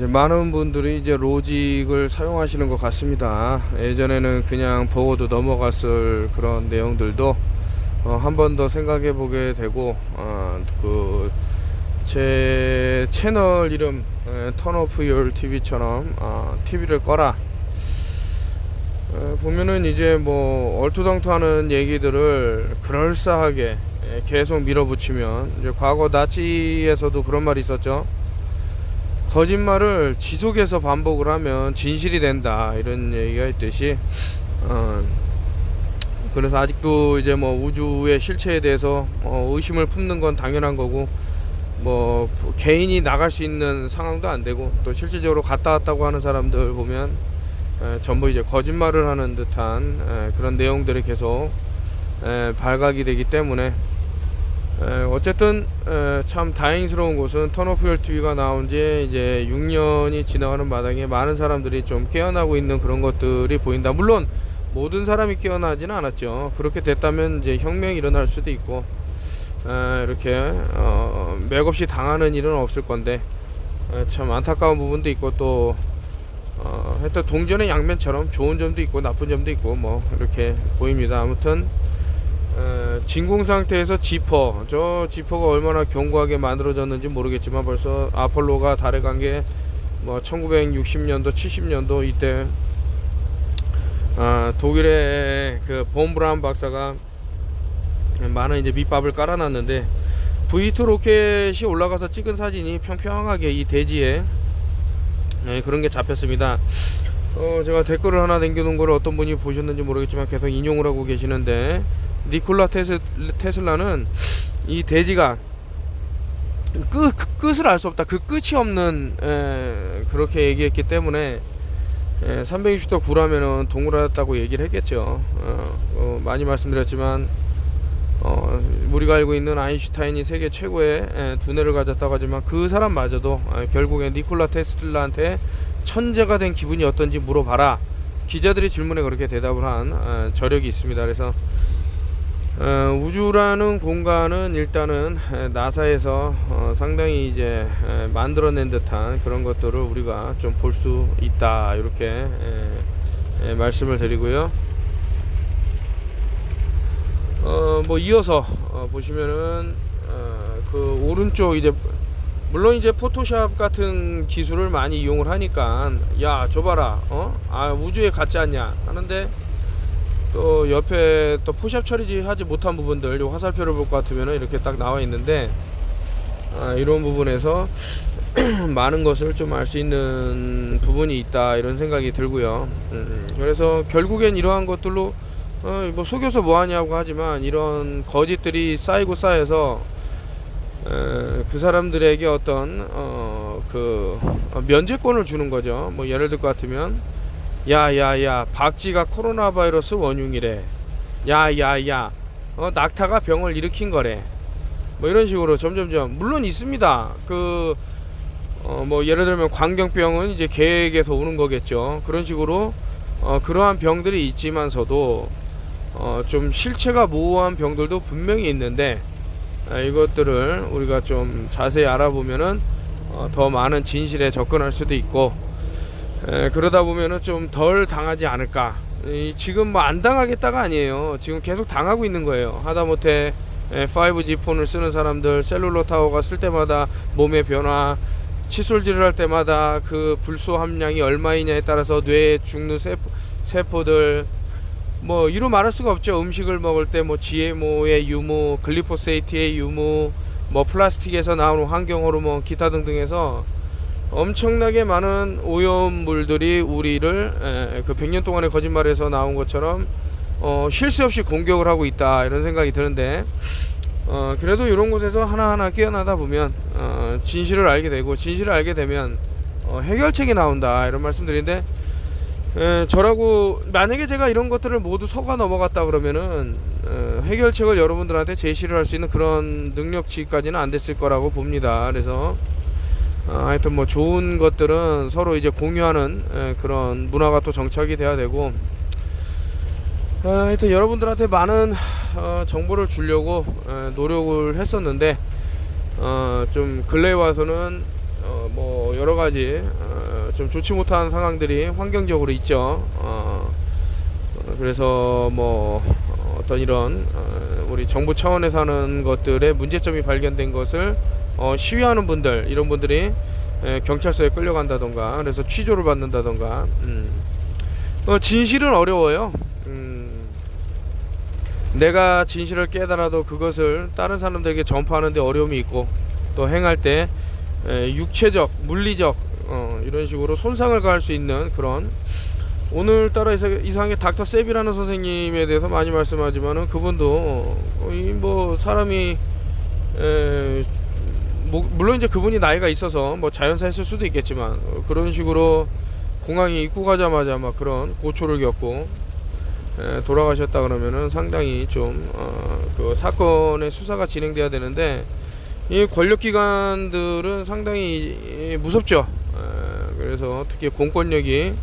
이제 많은 분들이 이제 로직을 사용하시는 것 같습니다. 예전에는 그냥 보고도 넘어갔을 그런 내용들도 한 번 더 생각해 보게 되고, 제 채널 이름 Turn Off Your TV처럼 TV를 꺼라, 보면은 이제 뭐 얼토당토하는 얘기들을 그럴싸하게 계속 밀어붙이면, 이제 과거 나치에서도 그런 말이 있었죠. 거짓말을 지속해서 반복을 하면 진실이 된다, 이런 얘기가 있듯이, 그래서 아직도 이제 뭐 우주의 실체에 대해서 의심을 품는 건 당연한 거고, 뭐 개인이 나갈 수 있는 상황도 안 되고, 또 실질적으로 갔다 왔다고 하는 사람들 보면 전부 이제 거짓말을 하는 듯한 그런 내용들이 계속 발각이 되기 때문에, 어쨌든 참 다행스러운 것은 턴오프 TV가 나온 지 이제 6년이 지나가는 마당에 많은 사람들이 좀 깨어나고 있는 그런 것들이 보인다. 물론 모든 사람이 깨어나지는 않았죠. 그렇게 됐다면 이제 혁명이 일어날 수도 있고, 이렇게 맥없이 당하는 일은 없을 건데, 참 안타까운 부분도 있고, 또 하여튼 동전의 양면처럼 좋은 점도 있고 나쁜 점도 있고 뭐 이렇게 보입니다. 아무튼 진공 상태에서 저 지퍼가 얼마나 견고하게 만들어졌는지 모르겠지만, 벌써 아폴로가 달에 간 게 뭐 1960년도 70년도 이때 독일의 그 본 브라운 박사가 많은 이제 밑밥을 깔아놨는데, V2 로켓이 올라가서 찍은 사진이 평평하게 이 대지에 그런 게 잡혔습니다. 제가 댓글을 하나 남겨놓은 걸 어떤 분이 보셨는지 모르겠지만 계속 인용을 하고 계시는데, 니콜라 테슬라는 이 대지가 끝을 알 수 없다, 그 끝이 없는 그렇게 얘기했기 때문에 360도 구라면은 동그랗다고 얘기를 했겠죠. 많이 말씀드렸지만 우리가 알고 있는 아인슈타인이 세계 최고의 두뇌를 가졌다고 하지만, 그 사람마저도 결국에 니콜라 테슬라한테 천재가 된 기분이 어떤지 물어봐라, 기자들이 질문에 그렇게 대답을 한 저력이 있습니다. 그래서 우주라는 공간은 일단은 나사에서 상당히 이제 만들어낸 듯한 그런 것들을 우리가 좀 볼 수 있다, 이렇게 말씀을 드리고요. 뭐 이어서 보시면은 그 오른쪽 이제 물론 이제 포토샵 같은 기술을 많이 이용을 하니까, 야 저 봐라, 우주에 갔지 않냐 하는데, 또 옆에 또 포샵 처리하지 못한 부분들, 화살표를 볼 것 같으면 이렇게 딱 나와 있는데, 이런 부분에서 많은 것을 좀 알 수 있는 부분이 있다, 이런 생각이 들고요. 그래서 결국엔 이러한 것들로 뭐 속여서 뭐하냐고 하지만, 이런 거짓들이 쌓이고 쌓여서 그 사람들에게 어떤 그 면제권을 주는 거죠. 뭐 예를 들 것 같으면, 야야야 박쥐가 코로나 바이러스 원흉이래, 야야야 낙타가 병을 일으킨 거래, 뭐 이런 식으로 점점점, 물론 있습니다. 뭐 예를 들면 광견병은 이제 개에게서 오는 거겠죠. 그런 식으로 그러한 병들이 있지만서도 좀 실체가 모호한 병들도 분명히 있는데, 이것들을 우리가 좀 자세히 알아보면은 더 많은 진실에 접근할 수도 있고, 그러다 보면은 좀 덜 당하지 않을까. 지금 뭐 안 당하겠다가 아니에요. 지금 계속 당하고 있는 거예요. 하다못해 5G 폰을 쓰는 사람들, 셀룰러 타워가 쓸 때마다 몸의 변화, 칫솔질을 할 때마다 그 불소 함량이 얼마이냐에 따라서 뇌에 죽는 세포들, 뭐 이루 말할 수가 없죠. 음식을 먹을 때 뭐 GMO의 유무, 글리포세이트의 유무, 뭐 플라스틱에서 나오는 환경 호르몬, 기타 등등해서 엄청나게 많은 오염물들이 우리를 그 100년 동안의 거짓말에서 나온 것처럼 쉴 새 없이 공격을 하고 있다, 이런 생각이 드는데, 그래도 이런 곳에서 하나하나 깨어나다 보면 진실을 알게 되고, 진실을 알게 되면 해결책이 나온다, 이런 말씀드리는데, 저라고 만약에 제가 이런 것들을 모두 속아 넘어갔다 그러면은 해결책을 여러분들한테 제시를 할 수 있는 그런 능력치까지는 안 됐을 거라고 봅니다. 그래서 하여튼 뭐 좋은 것들은 서로 이제 공유하는 그런 문화가 또 정착이 돼야 되고, 하여튼 여러분들한테 많은 정보를 주려고 노력을 했었는데, 좀 근래에 와서는 뭐 여러 가지 좀 좋지 못한 상황들이 환경적으로 있죠. 그래서 뭐 어떤 이런 우리 정부 차원에서 하는 것들의 문제점이 발견된 것을 시위하는 분들, 이런 분들이 경찰서에 끌려간다던가, 그래서 취조를 받는다던가. 진실은 어려워요. 내가 진실을 깨달아도 그것을 다른 사람들에게 전파하는 데 어려움이 있고, 또 행할 때 육체적, 물리적 이런 식으로 손상을 가할 수 있는 그런, 오늘따라 이상하게 닥터 세비라는 선생님에 대해서 많이 말씀하지만은 그분도 뭐 사람이 물론 이제 그분이 나이가 있어서 뭐 자연사했을 수도 있겠지만, 그런 식으로 공항에 입국하자마자 막 그런 고초를 겪고 돌아가셨다 그러면은 상당히 좀 그 사건의 수사가 진행돼야 되는데, 이 권력기관들은 상당히 무섭죠. 그래서 특히 공권력이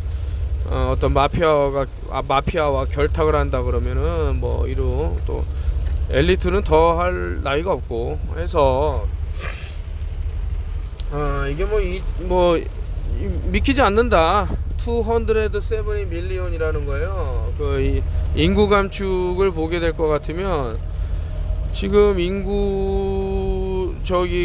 어떤 마피아와 결탁을 한다 그러면은 뭐 이로 또 엘리트는 더 할 나위가 없고 해서 이게 믿기지 않는다. 207 밀리언이라는 거예요. 그 인구 감축을 보게 될 것 같으면 지금 인구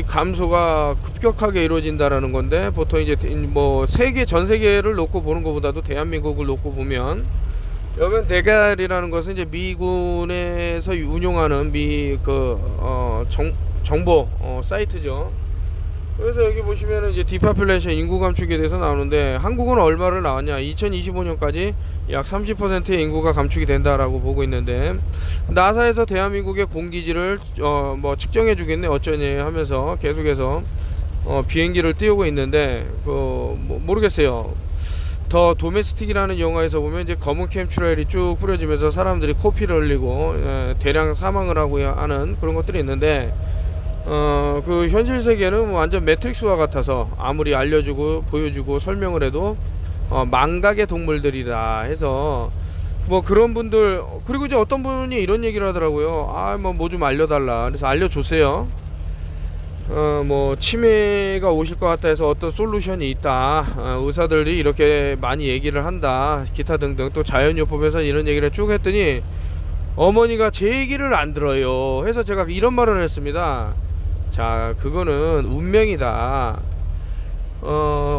감소가 급격하게 이루어진다라는 건데, 보통 이제 뭐 전 세계를 놓고 보는 것보다도 대한민국을 놓고 보면, 여면 대갈이라는 것은 이제 미군에서 운용하는 정보 사이트죠. 그래서 여기 보시면은 이제 디파퓰레이션, 인구 감축에 대해서 나오는데, 한국은 얼마를 나왔냐? 2025년까지 약 30%의 인구가 감축이 된다라고 보고 있는데, 나사에서 대한민국의 공기질을 뭐 측정해 주겠네 어쩌니 하면서 계속해서 비행기를 띄우고 있는데, 모르겠어요. 더 도메스틱이라는 영화에서 보면 이제 검은 캠트레일이 쭉 뿌려지면서 사람들이 코피를 흘리고 대량 사망을 하고 하는 그런 것들이 있는데, 그 현실 세계는 완전 매트릭스와 같아서 아무리 알려주고 보여주고 설명을 해도 망각의 동물들이라 해서 뭐 그런 분들, 그리고 이제 어떤 분이 이런 얘기를 하더라고요. 뭐 좀 알려달라. 그래서 알려줬어요. 뭐 치매가 오실 것 같다 해서 어떤 솔루션이 있다, 의사들이 이렇게 많이 얘기를 한다, 기타 등등. 또 자연요법에서 이런 얘기를 쭉 했더니 어머니가 제 얘기를 안 들어요 해서 제가 이런 말을 했습니다. 자, 그거는 운명이다.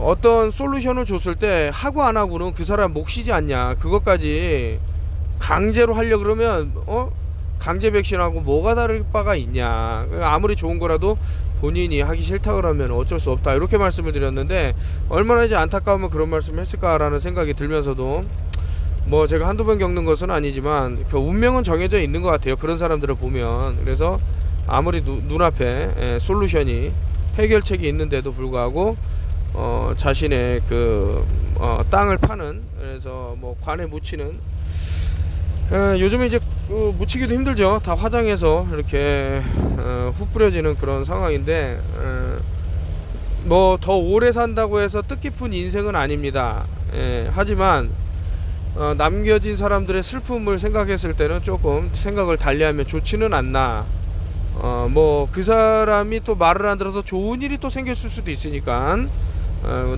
어떤 솔루션을 줬을 때 하고 안 하고는 그 사람 몫이지 않냐. 그것까지 강제로 하려 그러면 강제 백신하고 뭐가 다를 바가 있냐. 아무리 좋은 거라도 본인이 하기 싫다 그러면 어쩔 수 없다, 이렇게 말씀을 드렸는데, 얼마나 이제 안타까우면 그런 말씀을 했을까라는 생각이 들면서도, 뭐 제가 한두 번 겪는 것은 아니지만 그 운명은 정해져 있는 것 같아요, 그런 사람들을 보면. 그래서 아무리 눈앞에 솔루션이, 해결책이 있는데도 불구하고 자신의 땅을 파는, 그래서 뭐 관에 묻히는, 요즘에 이제 묻히기도 힘들죠. 다 화장해서 이렇게 후 뿌려지는 그런 상황인데, 뭐 더 오래 산다고 해서 뜻깊은 인생은 아닙니다. 하지만 남겨진 사람들의 슬픔을 생각했을 때는 조금 생각을 달리하면 좋지는 않나. 뭐 그 사람이 또 말을 안 들어서 좋은 일이 또 생겼을 수도 있으니까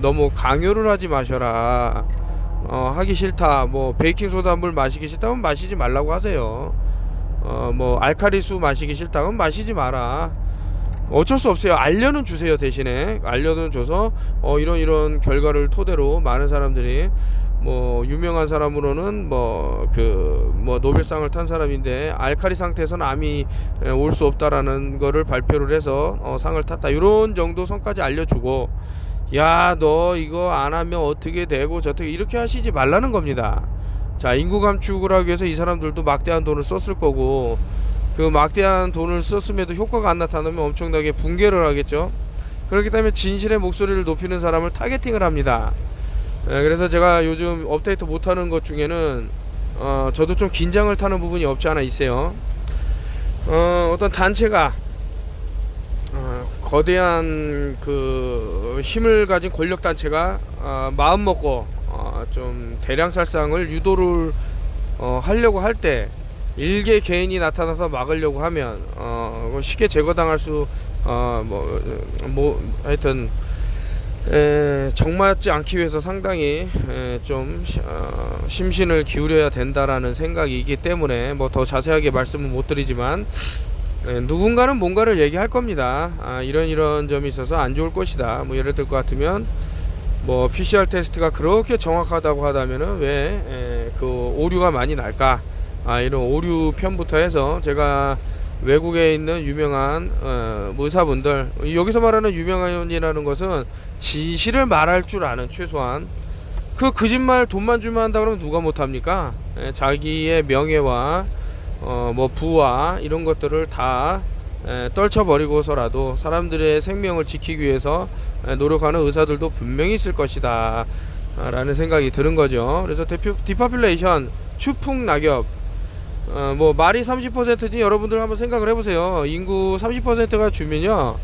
너무 강요를 하지 마셔라. 하기 싫다, 뭐 베이킹소다 물 마시기 싫다면 마시지 말라고 하세요. 뭐 알칼리수 마시기 싫다면 마시지 마라. 어쩔 수 없어요. 알려는 주세요. 대신에 알려는 줘서 이런 결과를 토대로 많은 사람들이, 뭐 유명한 사람으로는 뭐 노벨상을 탄 사람인데 알칼리 상태에서는 암이 올 수 없다라는 거를 발표를 해서 상을 탔다, 이런 정도 선까지 알려주고, 야, 너 이거 안 하면 어떻게 되고 저떻게, 이렇게 하시지 말라는 겁니다. 자, 인구 감축을 하기 위해서 이 사람들도 막대한 돈을 썼을 거고, 그 막대한 돈을 썼음에도 효과가 안 나타나면 엄청나게 붕괴를 하겠죠. 그렇기 때문에 진실의 목소리를 높이는 사람을 타겟팅을 합니다. 그래서 제가 요즘 업데이트 못하는 것 중에는 저도 좀 긴장을 타는 부분이 없지 않아 있어요. 어떤 단체가 거대한 그 힘을 가진 권력 단체가 마음 먹고 좀 대량살상을 유도를 하려고 할 때, 일개 개인이 나타나서 막으려고 하면 쉽게 제거당할 수 하여튼 정맞지 않기 위해서 상당히 좀 심신을 기울여야 된다라는 생각이기 때문에 뭐 더 자세하게 말씀은 못 드리지만 누군가는 뭔가를 얘기할 겁니다. 이런 점이 있어서 안 좋을 것이다. 뭐 예를 들 것 같으면 뭐 PCR 테스트가 그렇게 정확하다고 하다면은 왜 그 오류가 많이 날까? 이런 오류 편부터 해서 제가 외국에 있는 유명한 의사분들, 여기서 말하는 유명한이라는 것은 진실을 말할 줄 아는, 최소한 그 거짓말 돈만 주면 한다 그러면 누가 못합니까? 자기의 명예와 뭐 부와 이런 것들을 다 떨쳐버리고서라도 사람들의 생명을 지키기 위해서 노력하는 의사들도 분명히 있을 것이다 라는 생각이 드는 거죠. 그래서 디파퓰레이션, 추풍 낙엽, 뭐 말이 30%지 여러분들 한번 생각을 해보세요. 인구 30%가 주면요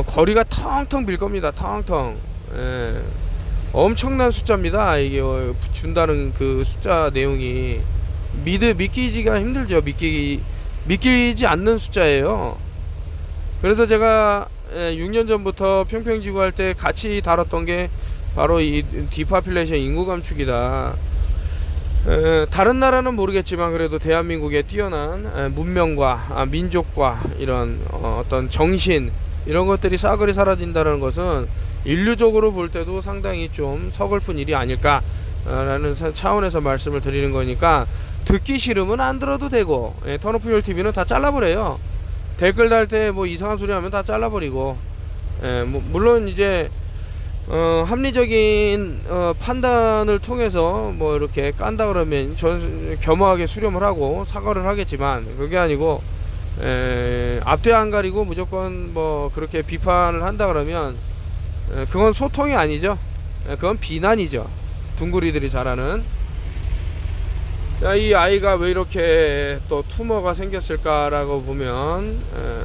거리가 텅텅 빌 겁니다. 텅텅. 엄청난 숫자입니다. 이게 준다는 그 숫자 내용이 믿기지가 힘들죠. 믿기지 않는 숫자예요. 그래서 제가 6년 전부터 평평지구 할 때 같이 다뤘던 게 바로 이 디파퓰레이션, 인구 감축이다. 다른 나라는 모르겠지만 그래도 대한민국의 뛰어난 문명과 민족과 이런 어떤 정신, 이런 것들이 싸그리 사라진다는 것은 인류적으로 볼 때도 상당히 좀 서글픈 일이 아닐까라는 차원에서 말씀을 드리는 거니까, 듣기 싫으면 안 들어도 되고, 턴오프열 TV는 다 잘라버려요. 댓글 달 때 뭐 이상한 소리 하면 다 잘라버리고, 물론 이제 합리적인 판단을 통해서 뭐 이렇게 깐다 그러면 겸허하게 수렴을 하고 사과를 하겠지만, 그게 아니고 앞뒤 안 가리고 무조건 뭐 그렇게 비판을 한다 그러면 그건 소통이 아니죠. 그건 비난이죠. 둥구리들이 잘하는. 자, 이 아이가 왜 이렇게 또 투머가 생겼을까라고 보면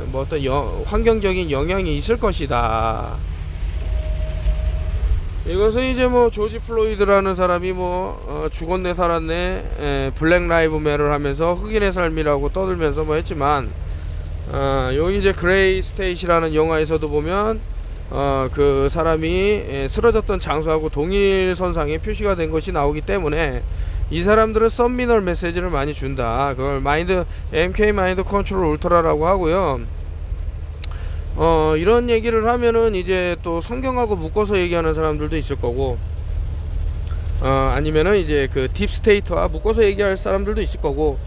뭐 어떤 환경적인 영향이 있을 것이다. 이것은 이제 뭐 조지 플로이드라는 사람이 뭐 죽었네 살았네 블랙 라이브 매를 하면서 흑인의 삶이라고 떠들면서 뭐 했지만, 여기 이제 그레이 스테이시라는 영화에서도 보면 그 사람이 쓰러졌던 장소하고 동일선상에 표시가 된 것이 나오기 때문에 이 사람들은 서미널 메시지를 많이 준다. 그걸 MK 마인드 컨트롤 울트라라고 하고요. 이런 얘기를 하면은 이제 또 성경하고 묶어서 얘기하는 사람들도 있을 거고, 아니면은 이제 그 딥스테이트와 묶어서 얘기할 사람들도 있을 거고,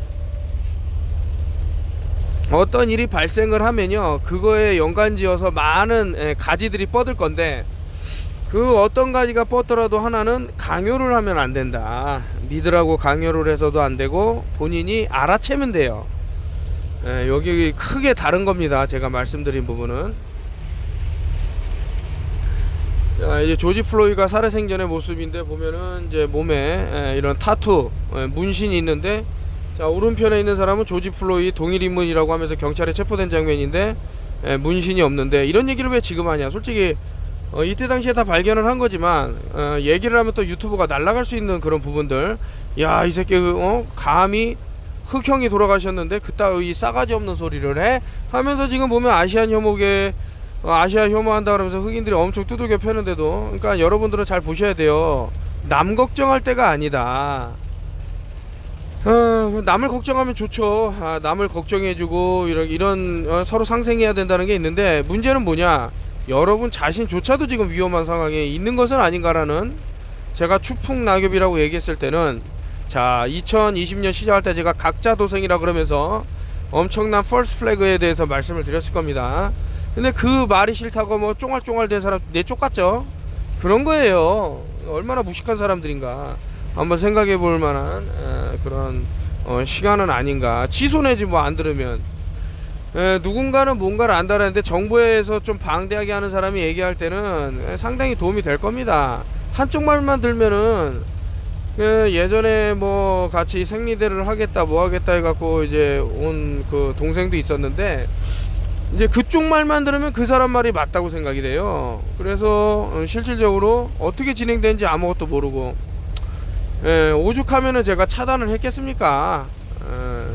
어떤 일이 발생을 하면요 그거에 연관지어서 많은 가지들이 뻗을 건데, 그 어떤 가지가 뻗더라도 하나는 강요를 하면 안 된다. 믿으라고 강요를 해서도 안 되고 본인이 알아채면 돼요. 여기 크게 다른 겁니다. 제가 말씀드린 부분은. 자, 이제 조지 플로이드가 살해생전의 모습인데 보면은 이제 몸에 이런 타투, 문신이 있는데, 자, 오른편에 있는 사람은 조지 플로이드 동일 인물이라고 하면서 경찰에 체포된 장면인데 문신이 없는데, 이런 얘기를 왜 지금 하냐. 솔직히 이때 당시에 다 발견을 한 거지만 얘기를 하면 또 유튜브가 날아갈 수 있는 그런 부분들, 야, 이 새끼 감히 흑형이 돌아가셨는데 그따위 싸가지 없는 소리를 해? 하면서 지금 보면 아시안 혐오계, 아시아 혐오한다 그러면서 흑인들이 엄청 두들겨 패는데도, 그러니까 여러분들은 잘 보셔야 돼요. 남 걱정할 때가 아니다. 남을 걱정하면 좋죠. 남을 걱정해주고 이런 서로 상생해야 된다는 게 있는데, 문제는 뭐냐, 여러분 자신조차도 지금 위험한 상황에 있는 것은 아닌가라는, 제가 추풍 낙엽이라고 얘기했을 때는, 자, 2020년 시작할 때 제가 각자 도생이라 그러면서 엄청난 펄스 플래그에 대해서 말씀을 드렸을 겁니다. 근데 그 말이 싫다고 뭐 쫑알쫑알 된 사람 내쫓갔죠. 그런 거예요. 얼마나 무식한 사람들인가 한번 생각해 볼 만한 그런 시간은 아닌가. 취소내지 뭐 안 들으면. 누군가는 뭔가를 안다라는데 정부에서 좀 방대하게 하는 사람이 얘기할 때는 상당히 도움이 될 겁니다. 한쪽 말만 들면은 예전에 뭐 같이 생리대를 하겠다 뭐 하겠다 해갖고 이제 온 그 동생도 있었는데, 이제 그쪽 말만 들으면 그 사람 말이 맞다고 생각이 돼요. 그래서 실질적으로 어떻게 진행되는지 아무것도 모르고, 오죽하면은 제가 차단을 했겠습니까?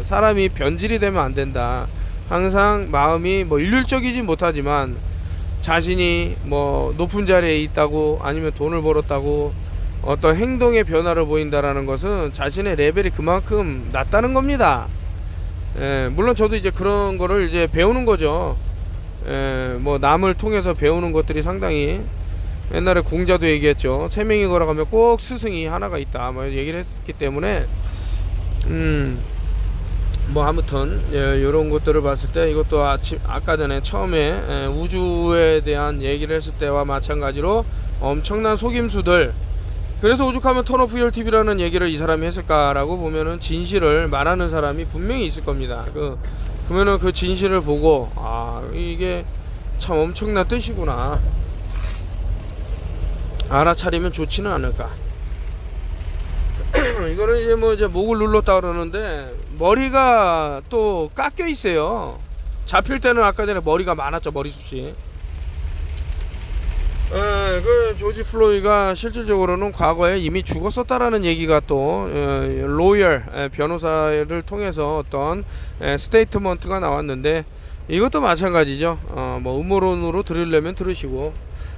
사람이 변질이 되면 안 된다. 항상 마음이 뭐 일률적이지 못하지만 자신이 뭐 높은 자리에 있다고 아니면 돈을 벌었다고 어떤 행동의 변화를 보인다라는 것은 자신의 레벨이 그만큼 낮다는 겁니다. 물론 저도 이제 그런 거를 이제 배우는 거죠. 뭐 남을 통해서 배우는 것들이 상당히, 옛날에 공자도 얘기했죠. 3명이 걸어가면 꼭 스승이 하나가 있다 뭐 얘기를 했기 때문에 뭐 아무튼 이런 것들을 봤을 때 이것도 아까 전에 처음에 우주에 대한 얘기를 했을 때와 마찬가지로 엄청난 속임수들. 그래서 오죽하면 턴오프 TV라는 얘기를 이 사람이 했을까라고 보면은 진실을 말하는 사람이 분명히 있을 겁니다. 그러면은 그 진실을 보고 이게 참 엄청난 뜻이구나 알아차리면 좋지는 않을까. 이거는 이제 뭐 이제 목을 눌렀다 그러는데 머리가 또 깎여 있어요. 잡힐 때는 아까 전에 머리가 많았죠, 머리숱이. 그 조지 플로이드가 실질적으로는 과거에 이미 죽었었다라는 얘기가 또 로열 변호사를 통해서 어떤 스테이트먼트가 나왔는데, 이것도 마찬가지죠. 뭐 음모론으로 들으려면 들으시고,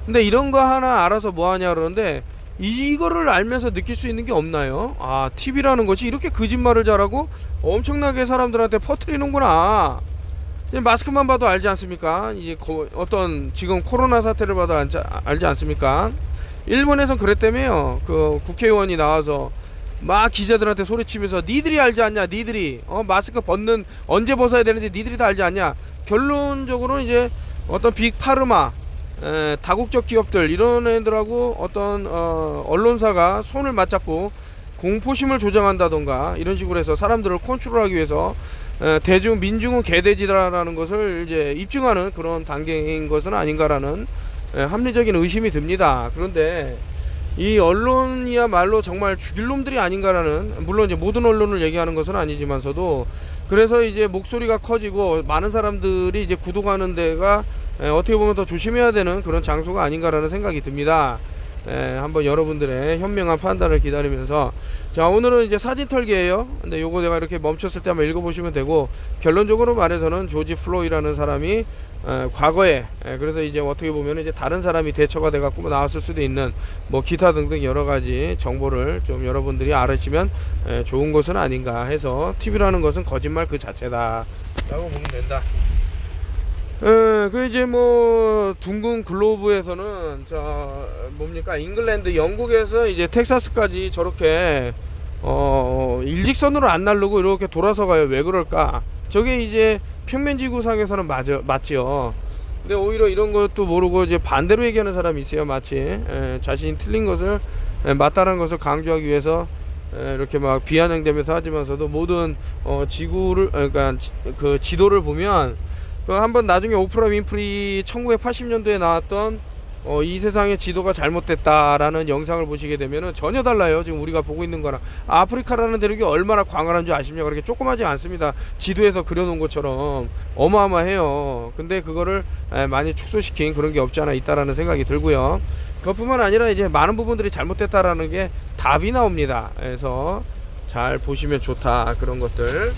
근데 이런 거 하나 알아서 뭐 하냐 그러는데, 이거를 알면서 느낄 수 있는 게 없나요? TV라는 것이 이렇게 거짓말을 잘하고 엄청나게 사람들한테 퍼뜨리는구나. 마스크만 봐도 알지 않습니까? 이제 어떤 지금 코로나 사태를 봐도 알지 않습니까? 일본에선 그랬다며요. 그 국회의원이 나와서 막 기자들한테 소리치면서 니들이 알지 않냐, 니들이 마스크 언제 벗어야 되는지 니들이 다 알지 않냐. 결론적으로는 이제 어떤 빅파르마, 다국적 기업들 이런 애들하고 어떤 언론사가 손을 맞잡고 공포심을 조장한다던가 이런 식으로 해서 사람들을 컨트롤하기 위해서 민중은 개돼지다라는 것을 이제 입증하는 그런 단계인 것은 아닌가라는 합리적인 의심이 듭니다. 그런데 이 언론이야말로 정말 죽일 놈들이 아닌가라는, 물론 이제 모든 언론을 얘기하는 것은 아니지만서도, 그래서 이제 목소리가 커지고 많은 사람들이 이제 구독하는 데가 어떻게 보면 더 조심해야 되는 그런 장소가 아닌가라는 생각이 듭니다. 한번 여러분들의 현명한 판단을 기다리면서, 자, 오늘은 이제 사진 털기예요. 근데 요거 내가 이렇게 멈췄을 때 한번 읽어보시면 되고, 결론적으로 말해서는 조지 플로이드라는 사람이 과거에 그래서 이제 어떻게 보면 이제 다른 사람이 대처가 돼 갖고 나왔을 수도 있는 뭐 기타 등등 여러 가지 정보를 좀 여러분들이 알으시면 좋은 것은 아닌가 해서, TV라는 것은 거짓말 그 자체다 라고 보면 된다. 그 이제 뭐 둥근 글로브에서는 뭡니까, 잉글랜드 영국에서 이제 텍사스까지 저렇게 일직선으로 안 날르고 이렇게 돌아서 가요. 왜 그럴까? 저게 이제 평면지구상에서는 맞지요. 근데 오히려 이런 것도 모르고 이제 반대로 얘기하는 사람이 있어요. 마치 자신이 틀린 것을 맞다는 것을 강조하기 위해서 이렇게 막 비아냥대면서 하지만서도 모든 지구를, 그러니까 그 지도를 보면, 한번 나중에 오프라 윈프리 1980년도에 나왔던 이 세상의 지도가 잘못됐다라는 영상을 보시게 되면은 전혀 달라요. 지금 우리가 보고 있는 거랑. 아프리카라는 대륙이 얼마나 광활한 줄 아십니까? 그렇게 조그마지 않습니다. 지도에서 그려놓은 것처럼 어마어마해요. 근데 그거를 많이 축소시킨 그런 게 없지 않아 있다라는 생각이 들고요. 그것뿐만 아니라 이제 많은 부분들이 잘못됐다라는 게 답이 나옵니다. 그래서 잘 보시면 좋다, 그런 것들.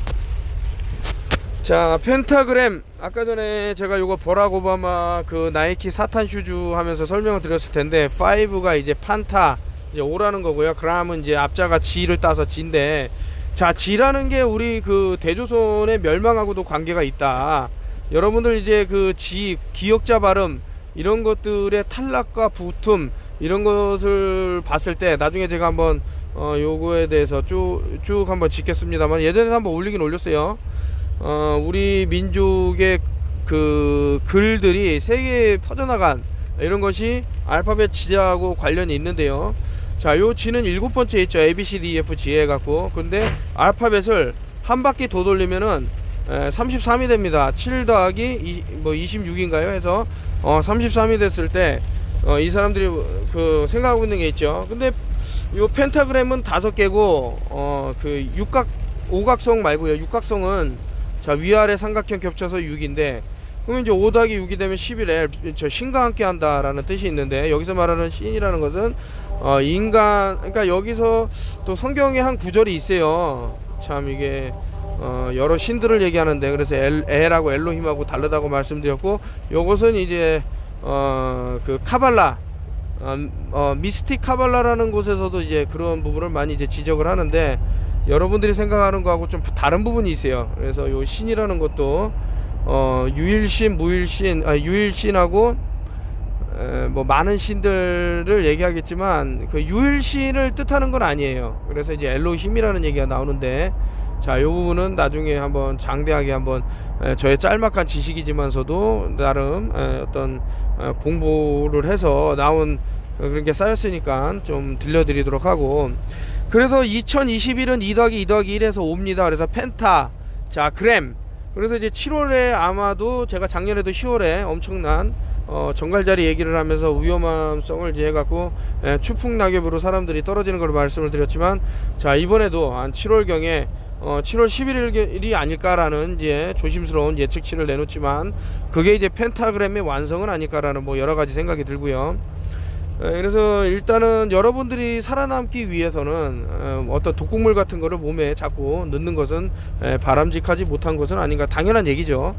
자, 펜타그램, 아까 전에 제가 요거 버락 오바마 그 나이키 사탄 슈즈 하면서 설명을 드렸을 텐데, 5가 이제 판타, 이제 O라는 거고요. 그람은 이제 앞자가 G를 따서 G인데, 자, G라는 게 우리 그 대조선의 멸망하고도 관계가 있다. 여러분들 이제 그 G, 기역자 발음, 이런 것들의 탈락과 붙음, 이런 것을 봤을 때, 나중에 제가 한번 요거에 대해서 쭉 한번 짚겠습니다만, 예전에 한번 올리긴 올렸어요. 우리 민족의 그 글들이 세계에 퍼져나간 이런 것이 알파벳 G하고 관련이 있는데요. 자, 요 G는 7번째 있죠. A, B, C, D, E, F, G 해갖고. 근데 알파벳을 한 바퀴 더 돌리면은 33이 됩니다. 7 더하기 26인가요? 해서 33이 됐을 때 이 사람들이 그 생각하고 있는 게 있죠. 근데 요 펜타그램은 5개고 그 오각성 말고요. 육각성은, 자, 위아래 삼각형 겹쳐서 6인데, 그러면 이제 5 더하기 6이 되면 11L, 저 신과 함께 한다라는 뜻이 있는데, 여기서 말하는 신이라는 것은 인간, 그러니까 여기서 또 성경에 한 구절이 있어요. 참 이게 여러 신들을 얘기하는데, 그래서 엘하고 엘로힘하고 다르다고 말씀드렸고, 요것은 이제 그 카발라 미스틱 카발라라는 곳에서도 이제 그런 부분을 많이 이제 지적을 하는데, 여러분들이 생각하는 거하고 좀 다른 부분이 있어요. 그래서 요 신이라는 것도 유일신, 무일신, 유일신하고 뭐 많은 신들을 얘기하겠지만 그 유일신을 뜻하는 건 아니에요. 그래서 이제 엘로힘이라는 얘기가 나오는데, 자, 요 부분은 나중에 한번 장대하게 한번 저의 짤막한 지식이지만서도 나름 어떤 공부를 해서 나온 그런 게 쌓였으니까 좀 들려드리도록 하고, 그래서 2021은 2 더하기 2 더하기 1에서 5입니다. 그래서 펜타, 자, 그램. 그래서 이제 7월에 아마도 제가 작년에도 10월에 엄청난 정갈자리 얘기를 하면서 위험성을 이제 해갖고 추풍 낙엽으로 사람들이 떨어지는 걸 말씀을 드렸지만, 자, 이번에도 한 7월경에 7월 11일이 아닐까라는 이제 조심스러운 예측치를 내놓지만, 그게 이제 펜타그램의 완성은 아닐까라는 뭐 여러 가지 생각이 들고요. 그래서 일단은 여러분들이 살아남기 위해서는 어떤 독극물 같은 거를 몸에 자꾸 넣는 것은 바람직하지 못한 것은 아닌가, 당연한 얘기죠.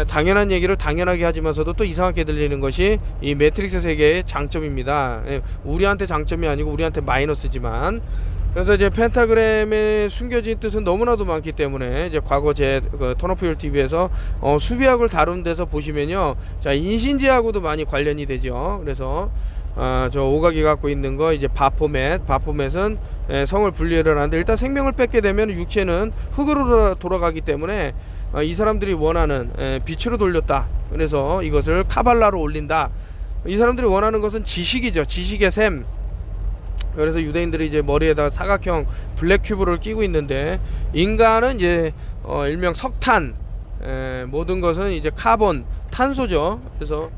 당연한 얘기를 당연하게 하지만서도 또 이상하게 들리는 것이 이 매트릭스 세계의 장점입니다. 우리한테 장점이 아니고 우리한테 마이너스지만, 그래서 이제 펜타그램의 숨겨진 뜻은 너무나도 많기 때문에 이제 과거 제 턴오프힐 TV에서 수비학을 다룬 데서 보시면요, 자, 인신지하고도 많이 관련이 되죠. 그래서 저 오각이 갖고 있는 거 이제 바포맷은 성을 분리를 하는데, 일단 생명을 뺏게 되면 육체는 흙으로 돌아가기 때문에 이 사람들이 원하는 빛으로 돌렸다. 그래서 이것을 카발라로 올린다. 이 사람들이 원하는 것은 지식이죠. 지식의 샘. 그래서 유대인들이 이제 머리에다가 사각형 블랙 큐브를 끼고 있는데, 인간은 이제 일명 석탄, 모든 것은 이제 카본, 탄소죠. 그래서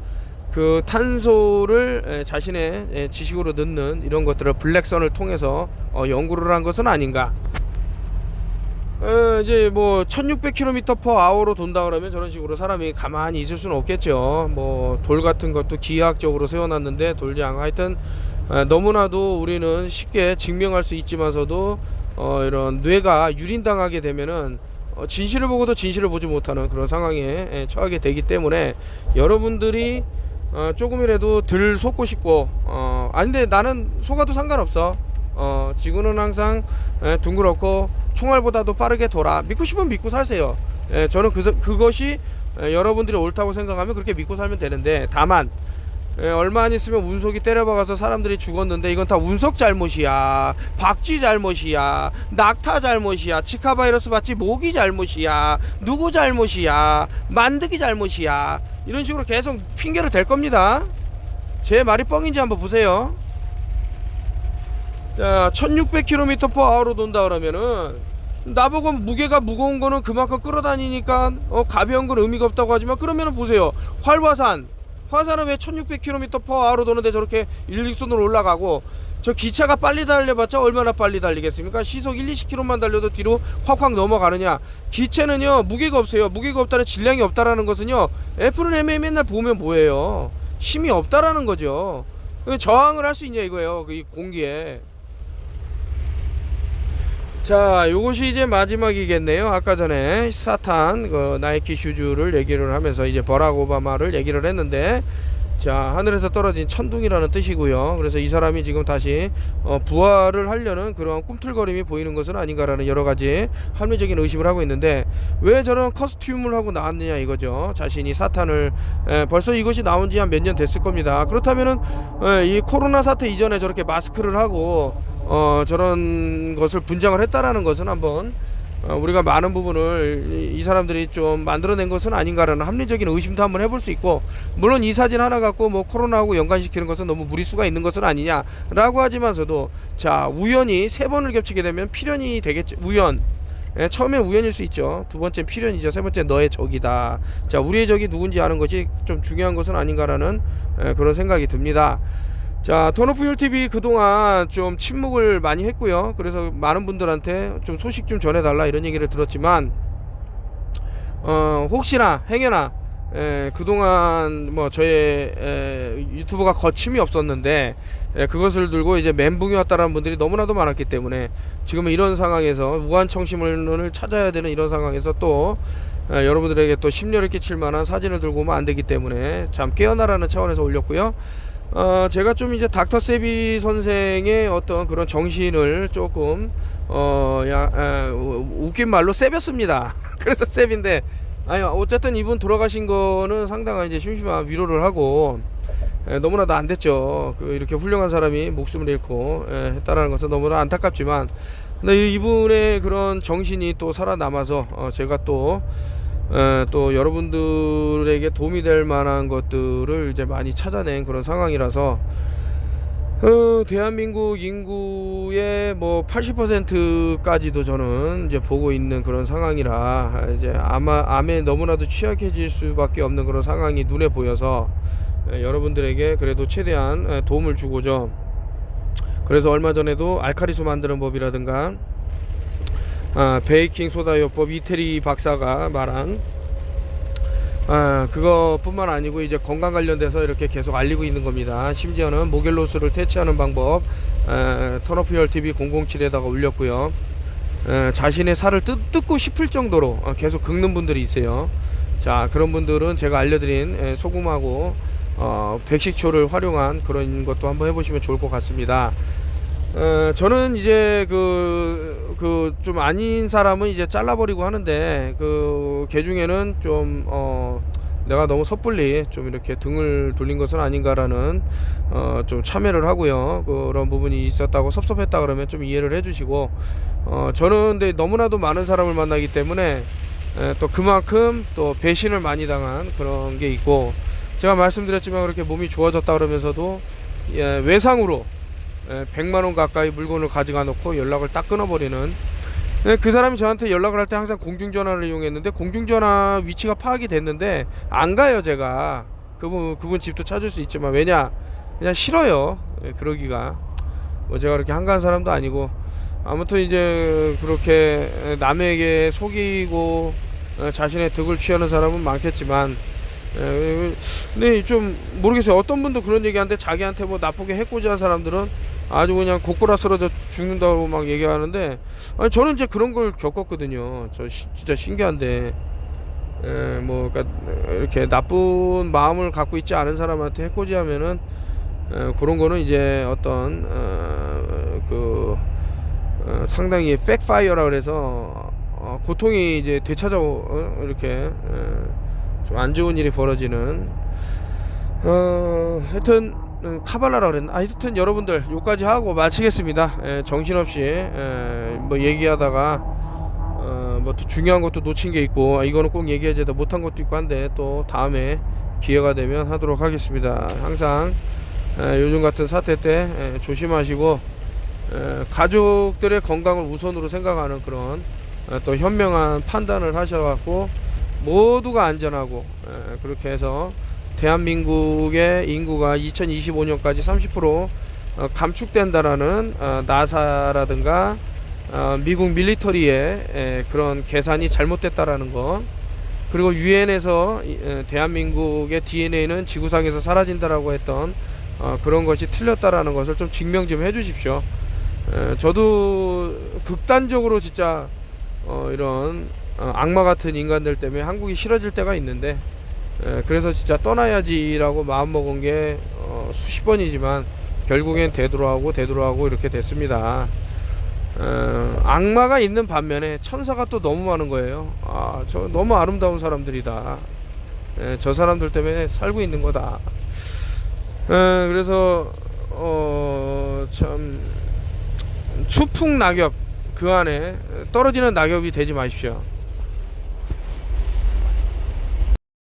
그 탄소를 자신의 지식으로 넣는 이런 것들을 블랙선을 통해서 연구를 한 것은 아닌가. 이제 뭐 1600km/h로 돈다 그러면 저런 식으로 사람이 가만히 있을 수는 없겠죠. 뭐 돌 같은 것도 기하학적으로 세워놨는데 돌지 않고, 하여튼 너무나도 우리는 쉽게 증명할 수 있지만서도 이런 뇌가 유린당하게 되면은 진실을 보고도 진실을 보지 못하는 그런 상황에 처하게 되기 때문에, 여러분들이 조금이라도 덜 속고 싶고, 근데 나는 속아도 상관없어. 지구는 항상 둥그렇고 총알보다도 빠르게 돌아. 믿고 싶으면 믿고 사세요. 저는 그것이 여러분들이 옳다고 생각하면 그렇게 믿고 살면 되는데, 다만 얼마 안 있으면 운석이 때려박아서 사람들이 죽었는데 이건 다 운석 잘못이야, 박쥐 잘못이야, 낙타 잘못이야, 지카 바이러스 맞지 모기 잘못이야, 누구 잘못이야, 만드기 잘못이야, 이런 식으로 계속 핑계를 댈 겁니다. 제 말이 뻥인지 한번 보세요. 자, 1600km/h로 돈다 그러면은, 나보고 무게가 무거운 거는 그만큼 끌어다니니까 가벼운 건 의미가 없다고 하지만, 그러면은 보세요. 화산은 왜 1600km/h로 도는데 저렇게 일직선으로 올라가고, 저 기차가 빨리 달려봤자 얼마나 빨리 달리겠습니까? 시속 1-20km만 달려도 뒤로 확확 넘어가느냐. 기체는요, 무게가 없어요. 무게가 없다는, 질량이 없다라는 것은요, F는 MMA 맨날 보면 뭐예요? 힘이 없다라는 거죠. 저항을 할 수 있냐 이거예요, 이 공기에. 자, 요것이 이제 마지막이겠네요. 아까 전에 사탄 나이키 슈즈를 얘기를 하면서 이제 버락 오바마를 얘기를 했는데, 자, 하늘에서 떨어진 천둥이라는 뜻이고요. 그래서 이 사람이 지금 다시 부활을 하려는 그런 꿈틀거림이 보이는 것은 아닌가라는 여러 가지 합리적인 의심을 하고 있는데, 왜 저런 커스튬을 하고 나왔느냐 이거죠. 자신이 사탄을, 벌써 이것이 나온 지 한 몇 년 됐을 겁니다. 그렇다면은 이 코로나 사태 이전에 저렇게 마스크를 하고 저런 것을 분장을 했다라는 것은 한번 우리가 많은 부분을 이 사람들이 좀 만들어낸 것은 아닌가라는 합리적인 의심도 한번 해볼 수 있고, 물론 이 사진 하나 갖고 뭐 코로나하고 연관시키는 것은 너무 무리수가 있는 것은 아니냐라고 하지만서도, 자, 우연히 3번을 겹치게 되면 필연이 되겠죠. 처음엔 우연일 수 있죠. 두 번째는 필연이죠. 세 번째는 너의 적이다. 자, 우리의 적이 누군지 아는 것이 좀 중요한 것은 아닌가라는 그런 생각이 듭니다. 자, 턴오프힐 TV 그동안 좀 침묵을 많이 했고요. 그래서 많은 분들한테 좀 소식 좀 전해달라 이런 얘기를 들었지만, 혹시나 행여나 그동안 뭐 저의 유튜브가 거침이 없었는데 그것을 들고 이제 멘붕이 왔다라는 분들이 너무나도 많았기 때문에, 지금은 이런 상황에서 우한청심원을 찾아야 되는 이런 상황에서 또 여러분들에게 또 심려를 끼칠 만한 사진을 들고 오면 안 되기 때문에 참 깨어나라는 차원에서 올렸고요. 제가 좀 이제 닥터 세비 선생의 어떤 그런 정신을 조금 웃긴 말로 세볐습니다. 그래서 세빈데 아니 어쨌든 이분 돌아가신 거는 상당한 이제 심심한 위로를 하고 너무나도 안 됐죠. 이렇게 훌륭한 사람이 목숨을 잃고 했다라는 것은 너무나 안타깝지만 근데 이분의 그런 정신이 또 살아남아서 제가 또 여러분들에게 도움이 될 만한 것들을 이제 많이 찾아낸 그런 상황이라서 대한민국 인구의 뭐 80%까지도 저는 이제 보고 있는 그런 상황이라 이제 아마 암에 너무나도 취약해질 수밖에 없는 그런 상황이 눈에 보여서 여러분들에게 그래도 최대한 도움을 주고자 그래서 얼마 전에도 알카리수 만드는 법이라든가 베이킹 소다 요법 이태리 박사가 말한 그거뿐만 아니고 이제 건강 관련돼서 이렇게 계속 알리고 있는 겁니다. 심지어는 모겔로스를 퇴치하는 방법 턴오프 TV 007에다가 올렸고요. 자신의 살을 뜯고 싶을 정도로 계속 긁는 분들이 있어요. 자, 그런 분들은 제가 알려드린 소금하고 백식초를 활용한 그런 것도 한번 해보시면 좋을 것 같습니다. 저는 이제 좀 아닌 사람은 이제 잘라버리고 하는데 걔 중에는 좀 내가 너무 섣불리 좀 이렇게 등을 돌린 것은 아닌가라는 좀 참여를 하고요. 그런 부분이 있었다고 섭섭했다 그러면 좀 이해를 해주시고 저는 근데 너무나도 많은 사람을 만나기 때문에 또 그만큼 또 배신을 많이 당한 그런 게 있고 제가 말씀드렸지만 그렇게 몸이 좋아졌다 그러면서도 외상으로 100만원 가까이 물건을 가져가 놓고 연락을 딱 끊어버리는 그 사람이 저한테 연락을 할 때 항상 공중전화를 이용했는데 공중전화 위치가 파악이 됐는데 안 가요. 제가 그분 집도 찾을 수 있지만 왜냐 그냥 싫어요. 그러기가 뭐 제가 그렇게 한가한 사람도 아니고 아무튼 이제 그렇게 남에게 속이고 자신의 득을 취하는 사람은 많겠지만 근데 좀 모르겠어요. 어떤 분도 그런 얘기하는데 자기한테 뭐 나쁘게 해코지 한 사람들은 아주 그냥 고꾸라 쓰러져 죽는다고 막 얘기하는데 아니 저는 이제 그런 걸 겪었거든요. 진짜 신기한데 뭐 그러니까 이렇게 나쁜 마음을 갖고 있지 않은 사람한테 해코지 하면은 그런 거는 이제 어떤 상당히 백파이어라 그래서 고통이 이제 되찾아오 이렇게 좀 안 좋은 일이 벌어지는 하여튼 카발라라 그랬나? 하여튼 여러분들 요까지 하고 마치겠습니다. 정신없이 뭐 얘기하다가 뭐 또 중요한 것도 놓친 게 있고 이거는 꼭 얘기해야 돼 못한 것도 있고 한데 또 다음에 기회가 되면 하도록 하겠습니다. 항상 요즘 같은 사태 때 조심하시고 가족들의 건강을 우선으로 생각하는 그런 또 현명한 판단을 하셔갖고 모두가 안전하고 그렇게 해서 대한민국의 인구가 2025년까지 30% 감축된다라는 나사라든가 미국 밀리터리의 그런 계산이 잘못됐다라는 거 그리고 유엔에서 대한민국의 DNA는 지구상에서 사라진다라고 했던 그런 것이 틀렸다라는 것을 좀 증명 좀 해주십시오. 저도 극단적으로 진짜 이런 악마 같은 인간들 때문에 한국이 싫어질 때가 있는데 그래서 진짜 떠나야지라고 마음먹은 게 수십 번이지만 결국엔 되돌아오고 이렇게 됐습니다. 악마가 있는 반면에 천사가 또 너무 많은 거예요. 저 너무 아름다운 사람들이다. 저 사람들 때문에 살고 있는 거다. 그래서 참 추풍 낙엽 그 안에 떨어지는 낙엽이 되지 마십시오.